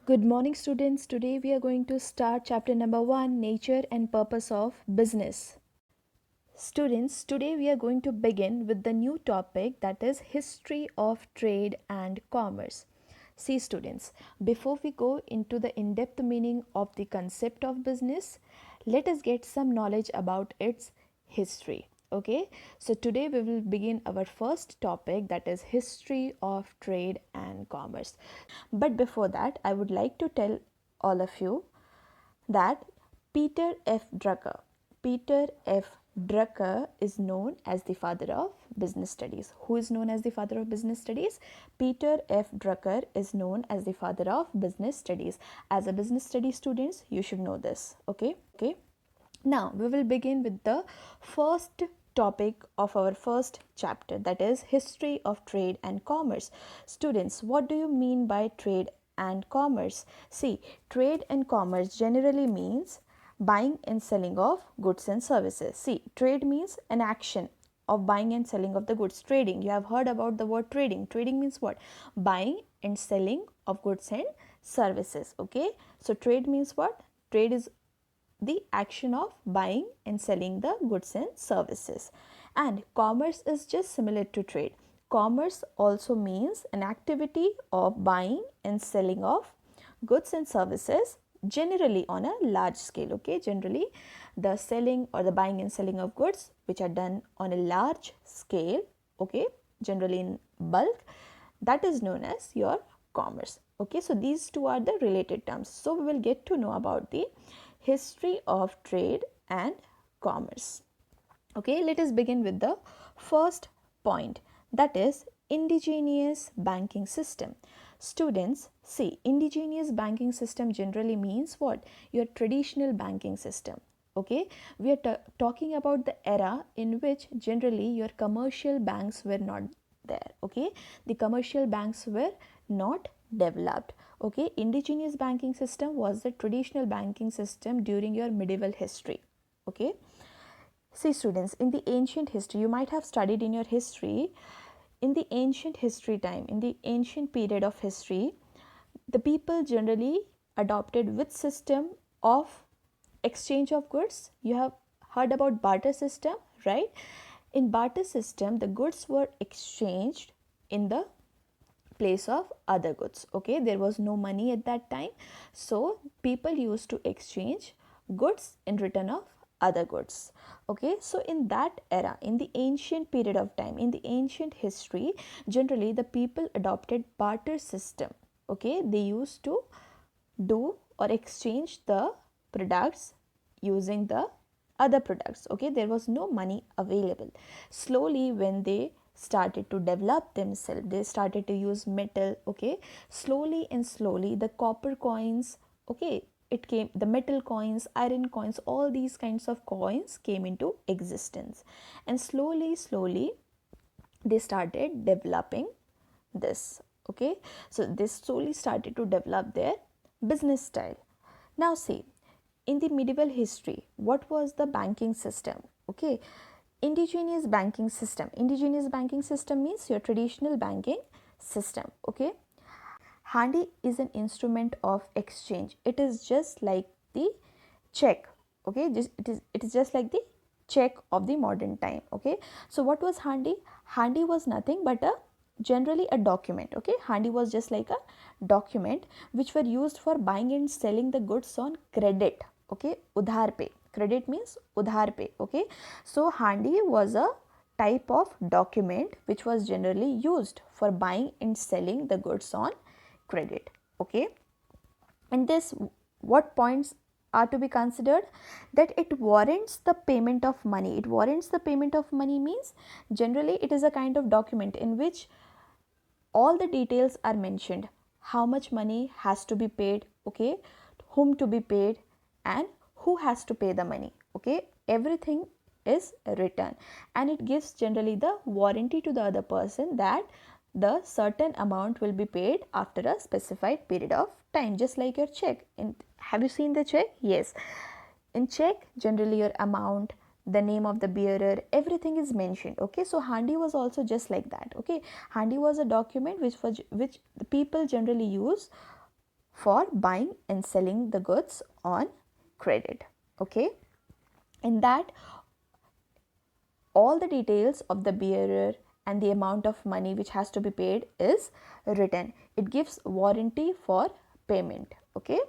Good morning, students. Today we are going to start chapter number 1, Nature and Purpose of Business. Students, today we are going to begin with the new topic, that is History of Trade and Commerce. See, students, before we go into the in-depth meaning of the concept of business, let us get some knowledge about its history. Okay, so today we will begin our first topic, that is History of Trade and Commerce. But before that, I would like to tell all of you that Peter F. Drucker is known as the father of business studies. Who is known as the father of business studies? Peter F. Drucker is known as the father of business studies. As a business study students, you should know this. Okay. Now we will begin with the first topic of our first chapter, that is History of Trade and Commerce. Students, what do you mean by trade and commerce? See, trade and commerce generally means buying and selling of goods and services. See, trade means an action of buying and selling of the goods. Trading, you have heard about the word trading. Trading means what? Buying and selling of goods and services. Okay, so trade means what? Trade is the action of buying and selling the goods and services. And commerce is just similar to trade. Commerce also means an activity of buying and selling of goods and services, generally on a large scale. Okay, generally the selling or the buying and selling of goods which are done on a large scale, okay, generally in bulk, that is known as your commerce. Okay, so these two are the related terms. So we will get to know about the history of trade and commerce. Okay, let us begin with the first point, that is indigenous banking system. Students, see, indigenous banking system generally means what? Your traditional banking system. Okay, we are talking about the era in which generally your commercial banks were not there. Okay, the commercial banks were not developed. Okay, indigenous banking system was the traditional banking system during your medieval history. Okay, see, students, in the ancient history, you might have studied in your history, in the ancient history time, in the ancient period of history, the people generally adopted which system of exchange of goods? You have heard about barter system, right? In barter system, the goods were exchanged in the place of other goods. Okay, there was no money at that time, so people used to exchange goods in return of other goods. Okay, so in that era, in the ancient period of time, in the ancient history, generally the people adopted barter system. Okay, they used to do or exchange the products using the other products. Okay, there was no money available. Slowly, when they started to develop themselves, they started to use metal. Okay, slowly and slowly the copper coins, okay, it came, the metal coins, iron coins, all these kinds of coins came into existence, and slowly they started developing this. Okay, so they slowly started to develop their business style. Now see, in the medieval history, what was the banking system? Okay, indigenous banking system. Indigenous banking system means your traditional banking system. Okay, handi is an instrument of exchange. It is just like the check. Okay, it is just like the check of the modern time. Okay, so what was handi? Handi was nothing but a generally a document. Okay, handi was just like a document which were used for buying and selling the goods on credit. Okay, udhar pay. Credit means udhar pay. Okay, so handi was a type of document which was generally used for buying and selling the goods on credit. Okay, in this, what points are to be considered? That it warrants the payment of money. It warrants the payment of money means generally it is a kind of document in which all the details are mentioned. How much money has to be paid, okay, whom to be paid, and who has to pay the money. Okay, everything is written, and it gives generally the warranty to the other person that the certain amount will be paid after a specified period of time, just like your check. Have you seen the check? Yes, in check generally your amount, the name of the bearer, everything is mentioned. Okay, so handi was also just like that. Okay, handi was a document which the people generally use for buying and selling the goods on credit. Okay, in that all the details of the bearer and the amount of money which has to be paid is written. It gives warranty for payment. Okay,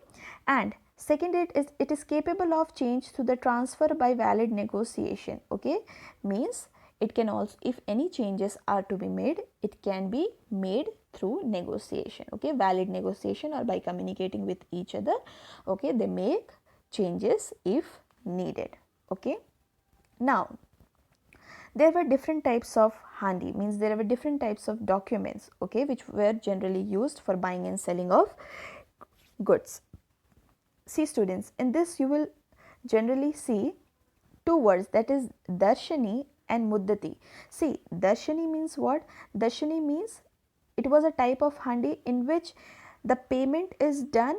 and second, it is capable of change through the transfer by valid negotiation. Okay, means it can also, if any changes are to be made, it can be made through negotiation. Okay, valid negotiation, or by communicating with each other. Okay, they make changes if needed. Okay, now there were different types of handi, means there were different types of documents, okay, which were generally used for buying and selling of goods. See students, in this you will generally see two words, that is darshani and muddati. See, darshani means what? Darshani means it was a type of handi in which the payment is done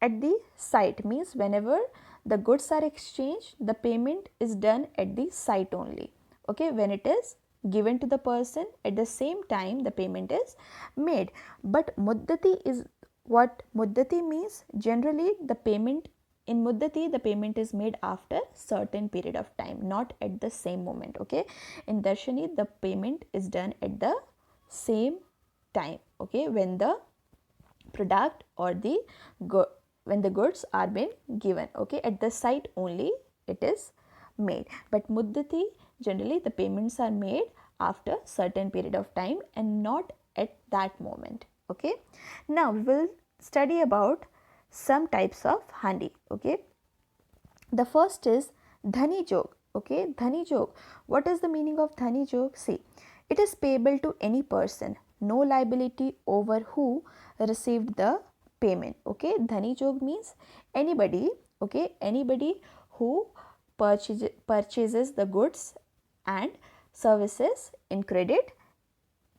at the site, means whenever the goods are exchanged, the payment is done at the site only. Okay, when it is given to the person, at the same time the payment is made. But muddati is what? Muddati means generally the payment in muddati, the payment is made after certain period of time, not at the same moment. Okay, in darshani the payment is done at the same time. Okay, when the product or the when the goods are being given. Okay, at the site only it is made. But muddati, generally the payments are made after certain period of time and not at that moment. Okay, now we will study about some types of handi. Okay, the first is dhani jog. Okay, dhani jog, what is the meaning of dhani jog? See, it is payable to any person, no liability over who received the payment. Okay, dhani jog means anybody, okay, anybody who purchases the goods and services in credit,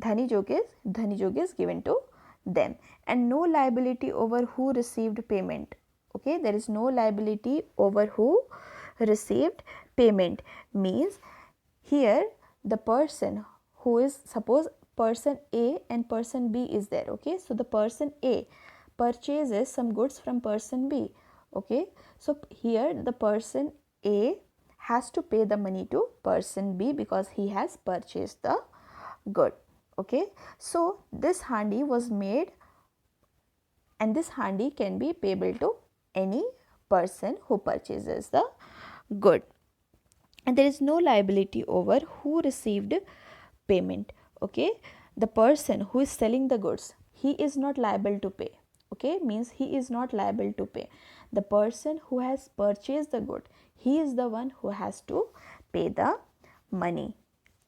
dhani jog is given to them, and no liability over who received payment. Okay, there is no liability over who received payment, means here the person who is, suppose person A and person B is there. Okay, so the person A purchases some goods from person B. Okay, so here the person A has to pay the money to person B because he has purchased the good. Okay, so this handi was made, and this handi can be payable to any person who purchases the good, and there is no liability over who received payment. Okay, the person who is selling the goods, he is not liable to pay. Okay, means he is not liable to pay. The person who has purchased the good, he is the one who has to pay the money.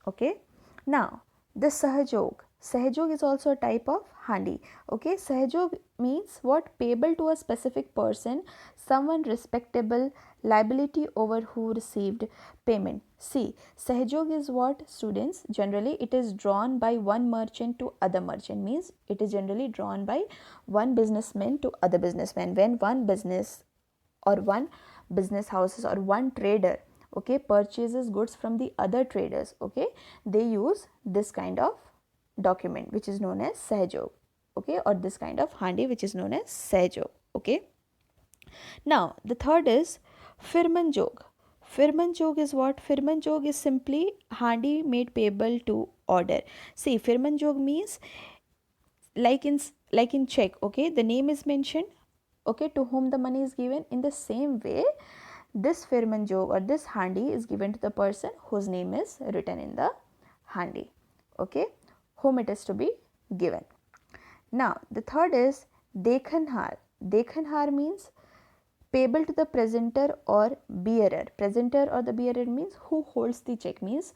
Okay, now the sahajog. Sahajog is also a type of handi. Okay, sahajog means what? Payable to a specific person, someone respectable, liability over who received payment. See, sahajog is what, students? Generally it is drawn by one merchant to other merchant, means it is generally drawn by one businessman to other businessman. When one business or one business houses or one trader, okay, purchases goods from the other traders, okay, they use this kind of document which is known as sahajog. Okay, or this kind of handi which is known as sahajog. Okay, now the third is firman jog. Firman jog is what? Firman jog is simply handi made payable to order. See, firman jog means like in check. Okay, the name is mentioned, okay, to whom the money is given. In the same way, this firman jog or this handi is given to the person whose name is written in the handi. Okay, whom it is to be given. Now the third is dekhanhar. Dekhanhar means payable to the presenter or bearer. Presenter or the bearer means who holds the check, means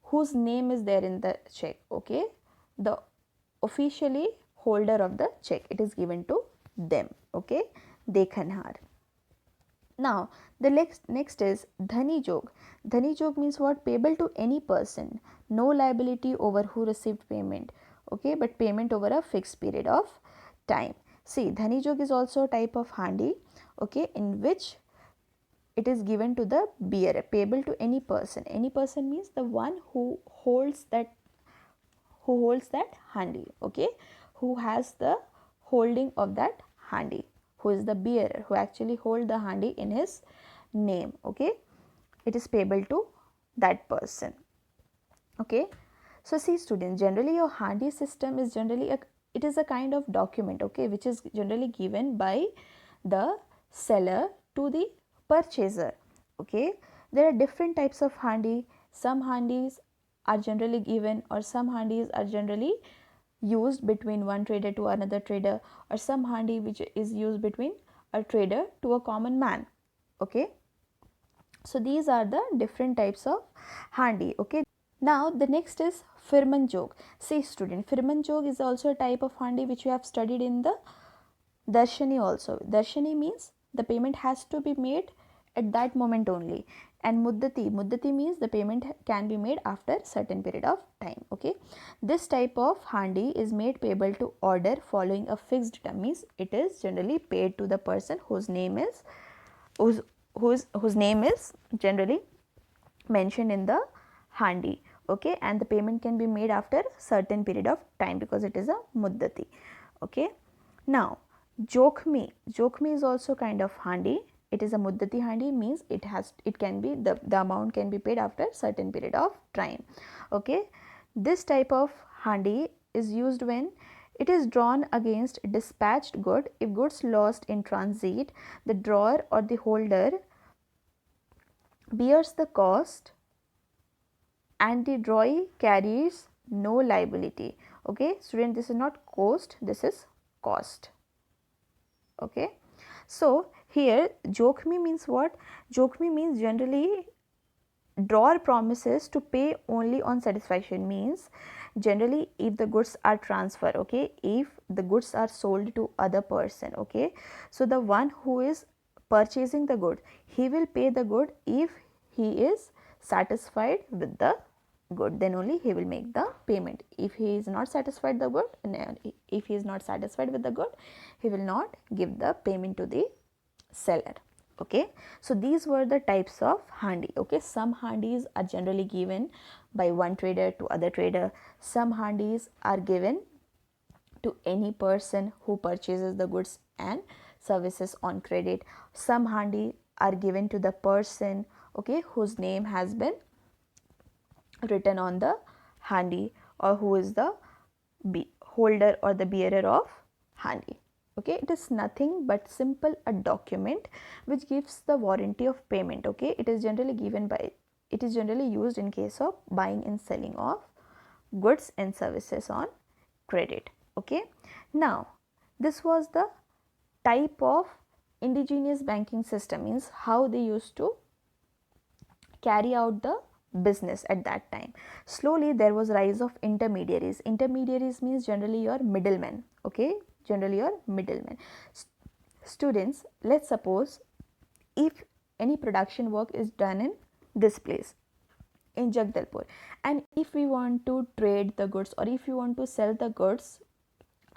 whose name is there in the check. Okay, the officially holder of the check, it is given to them. Okay, dekhanhar. Now the next is dhani jog. Dhani jog means what? Payable to any person, no liability over who received payment. Okay, but payment over a fixed period of time. See, dhani jog is also a type of handi, okay, in which it is given to the bearer, payable to any person. Any person means the one who holds that handi. Okay, who has the holding of that handi, who is the bearer, who actually hold the handi in his name. Okay, it is payable to that person. Okay, so see students, generally your handi system is generally it is a kind of document, okay, which is generally given by the seller to the purchaser. Okay, there are different types of handi. Some handis are generally given, or some handis are generally used between one trader to another trader, or some handi which is used between a trader to a common man. Okay, so these are the different types of handi. Okay, now the next is firman jog. See student, firman jog is also a type of handi which we have studied in the darshani also. Darshani means the payment has to be made at that moment only, and muddati means the payment can be made after certain period of time. Okay, this type of handi is made payable to order following a fixed term, means it is generally paid to the person whose name is whose name is generally mentioned in the handi. Okay, and the payment can be made after certain period of time because it is a muddati. Okay, now jokhmi is also kind of handi. It is a muddati handi, means it can be the amount can be paid after certain period of time. Okay, this type of handi is used when it is drawn against dispatched good. If goods lost in transit, the drawer or the holder bears the cost and the drawee carries no liability. Okay, student, this is not cost, this is cost. Okay, so here jokhmi means what? Jokhmi means generally drawer promises to pay only on satisfaction, means generally if the goods are transferred, okay, if the goods are sold to other person, okay, so the one who is purchasing the good, he will pay the good if he is satisfied with the good, then only he will make the payment. If he is not satisfied the good, if he is not satisfied with the good, he will not give the payment to the seller. Okay, so these were the types of handi. Okay, some handis are generally given by one trader to other trader. Some handis are given to any person who purchases the goods and services on credit. Some handi are given to the person, okay, whose name has been written on the handi, or who is the holder or the bearer of handi. Okay, it is nothing but simple a document which gives the warranty of payment. Okay, it is generally used in case of buying and selling of goods and services on credit. Okay, now this was the type of indigenous banking system, means how they used to carry out the business at that time. Slowly there was rise of intermediaries. Intermediaries means generally your middlemen. Okay, generally your middlemen. Students, let's suppose if any production work is done in this place in Jagdalpur, and if we want to trade the goods, or if you want to sell the goods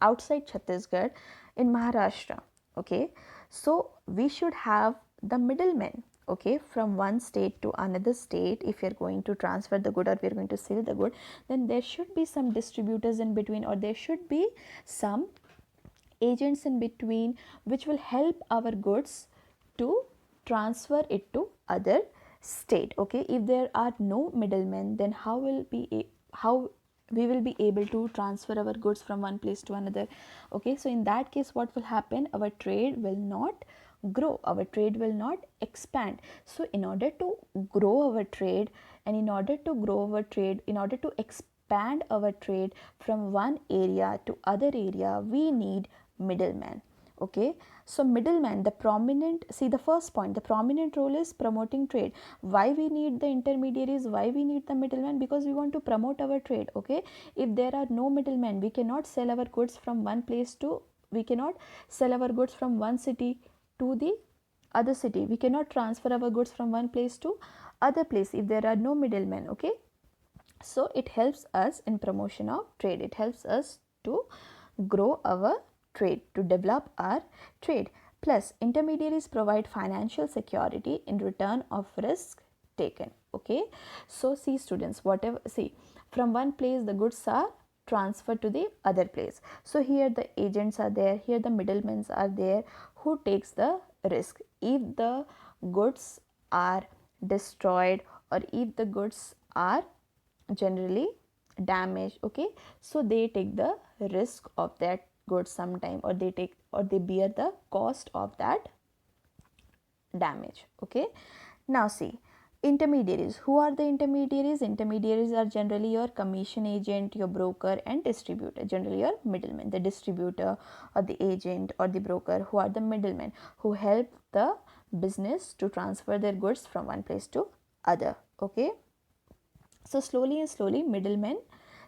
outside Chhattisgarh in Maharashtra, okay, so we should have the middlemen. Okay, from one state to another state, if you're going to transfer the good or we're going to sell the good, then there should be some distributors in between, or there should be some agents in between which will help our goods to transfer it to other state. Okay, if there are no middlemen, then how we will be able to transfer our goods from one place to another. Okay, so in that case what will happen? Our trade will not grow, our trade will not expand. So in order to grow our trade, and in order to expand our trade from one area to other area, we need middleman. Okay, so middleman, the prominent, see the first point, the prominent role is promoting trade. Why we need the intermediaries, why we need the middleman? Because we want to promote our trade. Okay, if there are no middlemen, we cannot sell our goods from one place to, we cannot sell our goods from one city to the other city, we cannot transfer our goods from one place to other place if there are no middlemen. Okay, so it helps us in promotion of trade, it helps us to grow our trade, to develop our trade. Plus intermediaries provide financial security in return of risk taken. Okay, so see students, whatever, see, from one place the goods are transfer to the other place. So here the agents are there, here the middlemen are there who takes the risk. If the goods are destroyed or if the goods are generally damaged, okay, so they take the risk of that goods sometime, or they bear the cost of that damage. Okay, now see, intermediaries. Who are the intermediaries? Intermediaries are generally your commission agent, your broker and distributor, generally your middleman. The distributor or the agent or the broker, who are the middlemen who help the business to transfer their goods from one place to other. Okay, so slowly and slowly middlemen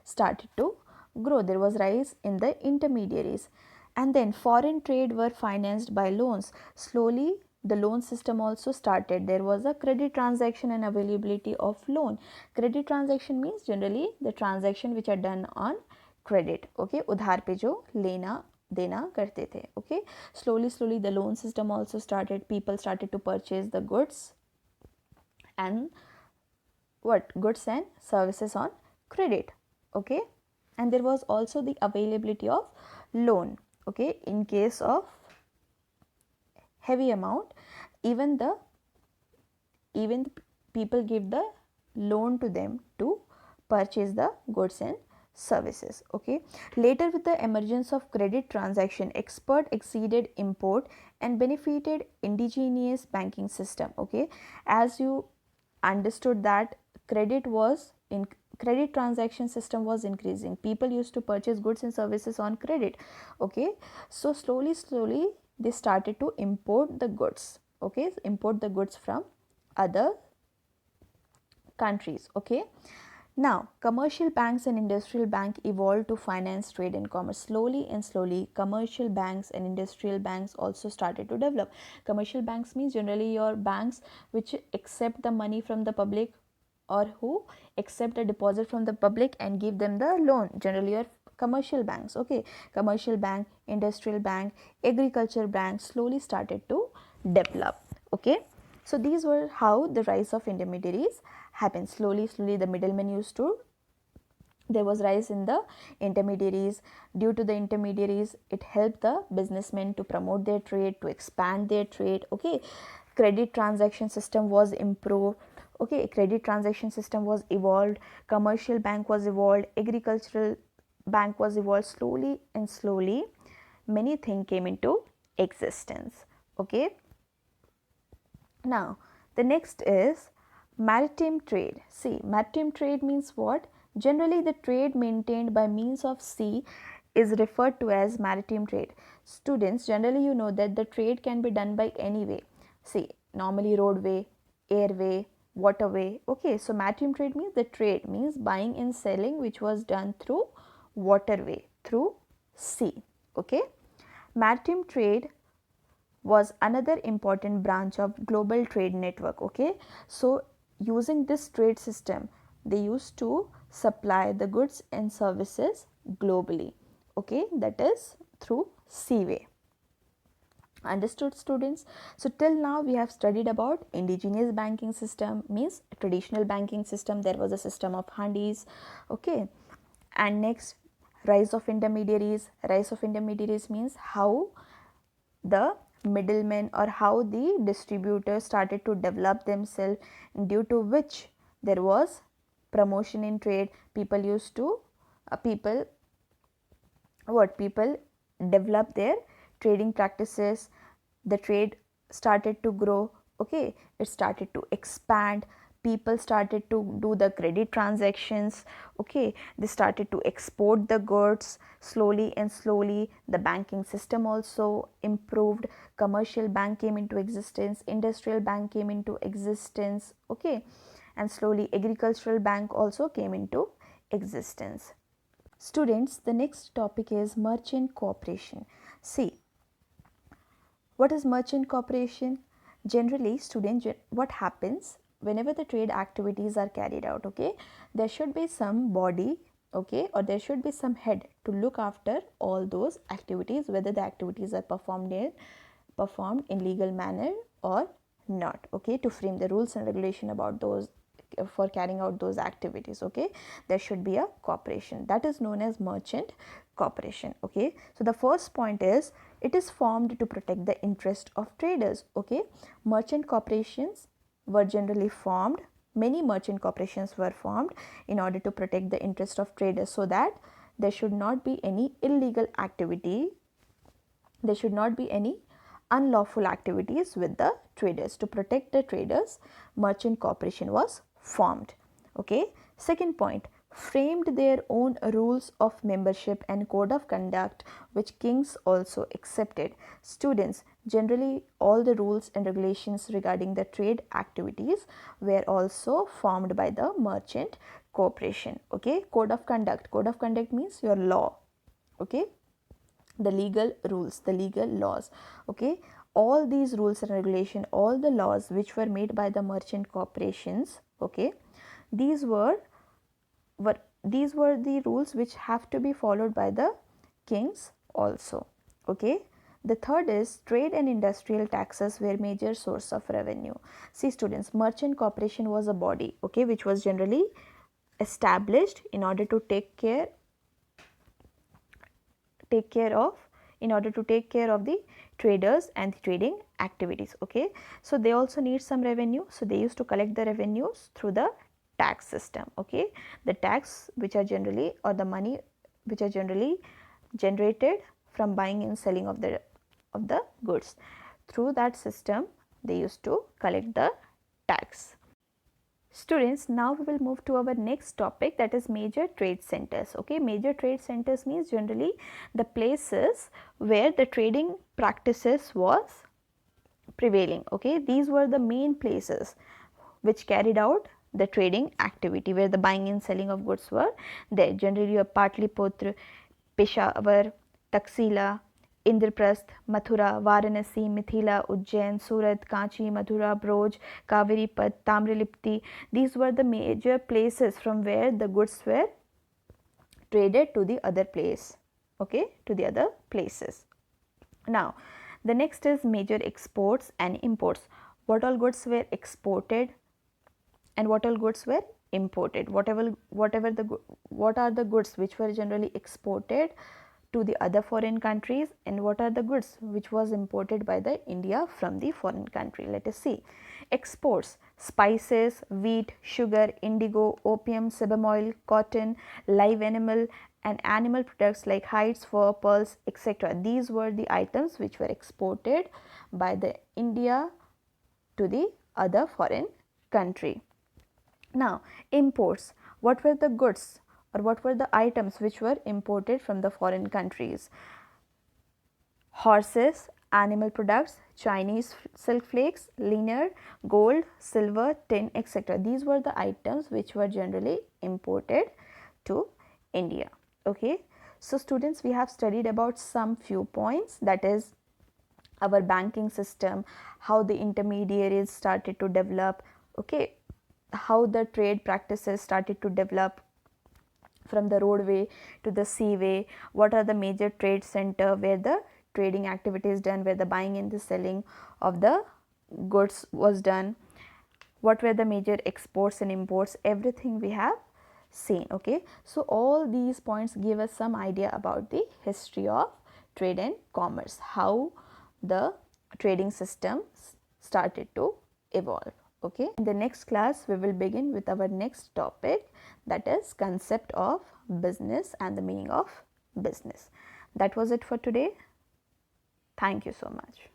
started to grow. There was rise in the intermediaries, and then foreign trade were financed by loans. Slowly the loan system also started. There was a credit transaction and availability of loan. Credit transaction means generally the transaction which are done on credit. Okay, उधार पे जो लेना देना करते थे. Okay, slowly the loan system also started. People started to purchase the goods and goods and services on credit. Okay, and there was also the availability of loan. Okay, in case of heavy amount, even the people give the loan to them to purchase the goods and services. Okay, later with the emergence of credit transaction, export exceeded import and benefited indigenous banking system. Okay, as you understood that credit transaction system was increasing, people used to purchase goods and services on credit. Okay, so slowly they started to import the goods. Okay, import the goods from other countries. Okay, now commercial banks and industrial bank evolved to finance trade and commerce. Slowly and slowly commercial banks and industrial banks also started to develop. Commercial banks means generally your banks which accept the money from the public or who accept a deposit from the public and give them the loan, generally your commercial banks. Okay, commercial bank, industrial bank, agriculture bank slowly started to develop. Okay, so these were how the rise of intermediaries happened. Slowly the middlemen used to, there was rise in the intermediaries. Due to the intermediaries, it helped the businessmen to promote their trade, to expand their trade. Okay, credit transaction system was improved. Okay, credit transaction system was evolved, commercial bank was evolved, agricultural bank was evolved. Slowly and slowly many things came into existence. Okay, now the next is maritime trade. See, maritime trade means what? Generally the trade maintained by means of sea is referred to as maritime trade. Students, generally you know that the trade can be done by any way. See, normally roadway, airway, waterway. Okay, so maritime trade means the trade means buying and selling which was done through waterway, through sea. Okay, maritime trade was another important branch of global trade network. Okay, so using this trade system, they used to supply the goods and services globally. Okay, that is through seaway. Understood, students? So till now we have studied about indigenous banking system, means traditional banking system. There was a system of handis. Okay, and next, rise of intermediaries. Rise of intermediaries means how the middlemen or how the distributors started to develop themselves, due to which there was promotion in trade. People used to people develop their trading practices. The trade started to grow. Okay, it started to expand. People started to do the credit transactions. Okay, they started to export the goods. Slowly and slowly the banking system also improved. Commercial bank came into existence, industrial bank came into existence. Okay, and slowly agricultural bank also came into existence. Students, the next topic is merchant cooperation. See, what is merchant cooperation? Generally, students, what happens whenever the trade activities are carried out? Okay, there should be some body, okay, or there should be some head to look after all those activities, whether the activities are performed in legal manner or not. Okay, to frame the rules and regulation about those for carrying out those activities. Okay, there should be a corporation that is known as merchant corporation. Okay, so the first point is it is formed to protect the interest of traders. Okay, merchant corporations were generally formed. Many merchant corporations were formed in order to protect the interest of traders, so that there should not be any illegal activity, there should not be any unlawful activities with the traders. To protect the traders, merchant corporation was formed. Okay. Second point, framed their own rules of membership and code of conduct, which kings also accepted. Students, generally all the rules and regulations regarding the trade activities were also formed by the merchant corporation. Okay, code of conduct. Code of conduct means your law. Okay, the legal rules, the legal laws. Okay, all these rules and regulation, all the laws which were made by the merchant corporations, okay, these were the rules which have to be followed by the kings also. Okay, the third is trade and industrial taxes were major source of revenue. See students, merchant corporation was a body, okay, which was generally established in order to take care of the traders and the trading activities. Okay, so they also need some revenue, so they used to collect the revenues through the tax system. Okay, the tax which are generally, or the money which are generally generated from buying and selling of the goods, through that system they used to collect the tax. Students, now we will move to our next topic, that is major trade centers. Okay, major trade centers means generally the places where the trading practices was prevailing. Okay, these were the main places which carried out the trading activity, where the buying and selling of goods were there. Generally, your Patliputra, Peshawar, Taxila, Indraprasth, Mathura, Varanasi, Mithila, Ujjain, Surat, Kanchi, Madhura, Broj, Kaveripat, Tamralipti. These were the major places from where the goods were traded to the other place. Okay, to the other places. Now, the next is major exports and imports. What all goods were exported and what all goods were imported? What are the goods which were generally exported to the other foreign countries, and what are the goods which was imported by the India from the foreign country? Let us see. Exports: spices, wheat, sugar, indigo, opium, sebum oil, cotton, live animal and animal products like hides, fur, pearls, etc. These were the items which were exported by the India to the other foreign country. Now, imports: what were the goods or what were the items which were imported from the foreign countries? Horses, animal products, Chinese silk flakes, linen, gold, silver, tin, etc. These were the items which were generally imported to India. Okay. So, students, we have studied about some few points, that is our banking system, how the intermediaries started to develop, okay, how the trade practices started to develop from the roadway to the seaway, what are the major trade center where the trading activity is done, where the buying and the selling of the goods was done, what were the major exports and imports, everything we have seen. Okay, so all these points give us some idea about the history of trade and commerce, how the trading system started to evolve. Okay, in the next class we will begin with our next topic, that is concept of business and the meaning of business. That was it for today. Thank you so much.